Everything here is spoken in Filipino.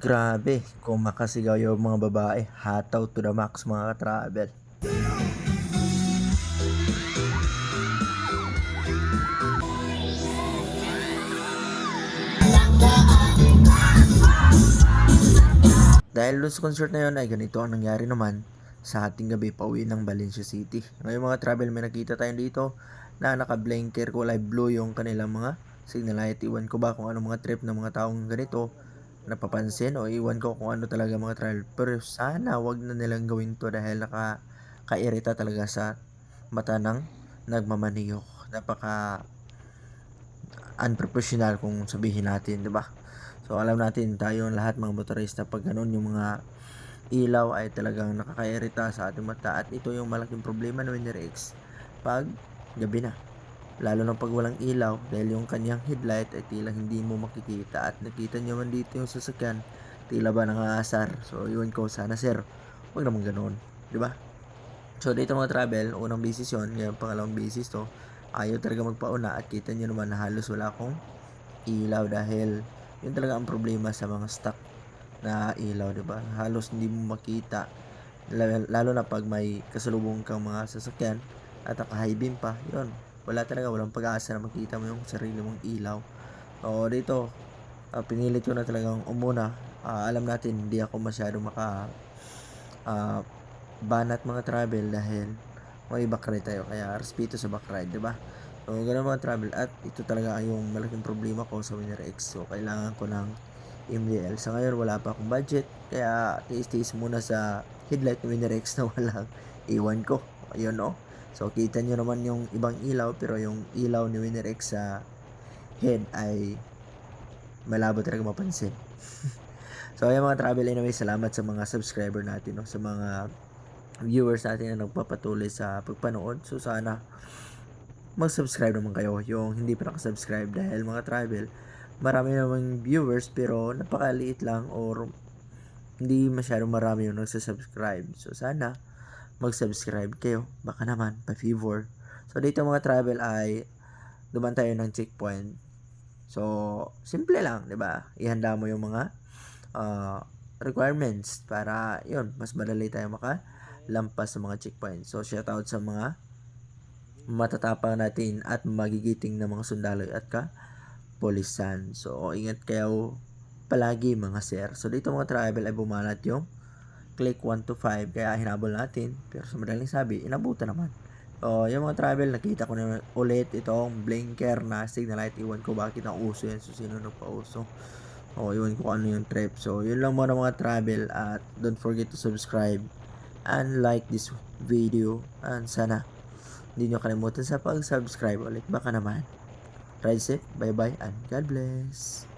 Grabe, kung makasigaw yung mga babae, hataw to the max mga ka-travel. Dahil dun sa concert na yun ay ganito ang nangyari naman sa ating gabi pauwi ng Valencia City. Ngayon mga travel, may nakita tayo dito na naka-blinker kulay blue yung kanilang mga signal light. Iwan ko ba kung ano mga trip ng mga taong ganito napapansin o iwan ko kung ano talaga mga travel. Pero sana wag na nilang gawin to dahil kairita talaga sa mata ng nagmamaniho. Napaka unprofessional kung sabihin natin, 'di ba? So alam natin tayo lahat mga motorista pag ganun yung mga ilaw ay talagang nakakairita sa ating mata at ito yung malaking problema ng Winner X pag gabi na. Lalo na pag walang ilaw dahil yung kanyang headlight ay tila hindi mo makikita at nakita nyo man dito yung sasakyan tila ba nangaasar. So yun ko sana sir, wag naman ganoon, di ba? So dito mga travel, unang basis yun, ngayon pangalawang basis to, ayaw talaga magpauna at kita nyo naman na halos wala akong ilaw dahil yun talaga ang problema sa mga stock na ilaw, di ba? Halos hindi mo makita lalo na pag may kasalubong kang mga sasakyan at naka-high beam pa, yun, walang pag-asa na makita mo yung sarili mong ilaw. So dito, pinilit ko na talagang umuna. Alam natin hindi ako masyado uh, banat mga travel dahil may backride tayo, kaya respeto sa backride, di ba? So ganun mga travel at ito talaga yung malaking problema ko sa Winner X. So kailangan ko ng MDL. Sa ngayon wala pa akong budget kaya tiis-tiis muna sa headlight ng Winner X na walang iwan ko. Ayun no. So kita nyo naman yung ibang ilaw pero yung ilaw ni Winner X sa head ay malabo talaga mapansin. So ayun mga travel, anyway, salamat sa mga subscriber natin, no? Sa mga viewers natin na nagpapatuloy sa pagpanood. So sana mag-subscribe naman kayo yung hindi pa nakasubscribe dahil mga travel, marami namang viewers pero napakaliit lang or hindi masyadong marami yung nagsasubscribe. So sana mag-subscribe kayo, baka naman pa-favor. So dito mga travel ay duman tayo ng checkpoint. So simple lang, 'di ba? Ihanda mo yung mga requirements para yun, mas madali tayo makalampas sa mga checkpoint. So shout out sa mga matatapang natin at magigiting na mga sundalo at polisan. So ingat kayo palagi mga sir. So dito mga travel ay bumalat yung click 1 to 5 kaya hinabol natin. Pero sa madaling sabi, inabutan naman. So yung mga travel, nakita ko na ulit itong blinker na signal light. Iwan ko bakit ang uso yan. So sino nagpauso. Iwan ko ano yung trip. So yun lang muna mga travel at don't forget to subscribe and like this video and sana hindi nyo kalimutan sa pag-subscribe ulit. Baka naman. Ride safe, bye bye and God bless.